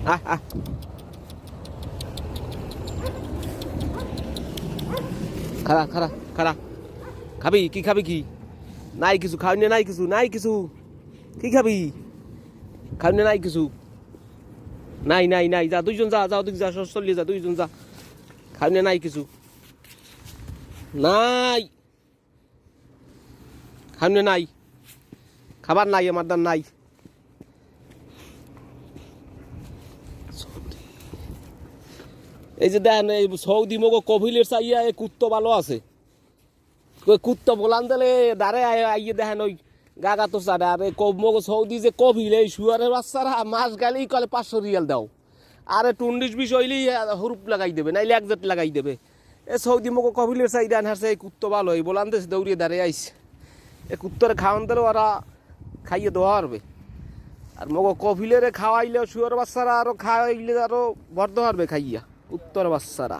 আহ আহ খারা খারা খারা খাবি কি খাবি কি নাই কিছু খাওয়ানি নাই কিছু নাই কিছু কি খাবি খাওয়ানি নাই কিছু নাই নাই নাই যা দুইজন যা যাও তুই যা চলিয়ে যা দুইজন যা খাওয়ানি নাই কিছু নাই খাওয়ানি নাই খাবার নাই আমার দান নাই এই যে দেখেন এই সৌদি মগো কভিলের চাইয়া এই কুত্তো ভালো আছে ওই কুত্তো বলান দিলে দাঁড়ে আইয়ে দেখেন ওই গাগা তো চাড়ে আর এই মগো সৌদি যে কভিল এই শুয়ারের বাচ্চারা মাস গেলেই কলে 500 রিয়াল দাও আরে 19-20 হইলেই হুরুপ লাগাই দেবে নাইলে 1 জেট লাগাই দেবে এ সৌদি মগো কভিলের চাই দেন হারছে এই কুত্তো ভালো এই বলান দেশ দৌড়িয়ে দাঁড়িয়ে আইছে এই কুত্তরে খাওয়ান দিলে ওরা খাইয়ে দেওয়া পারবে আর মগো কভিলের খাওয়াইলেও শুয়ার বাচ্চারা আরো খাওয়াইলে আরো বর্ধ পারবে খাইয়া উত্তর বাচ্চারা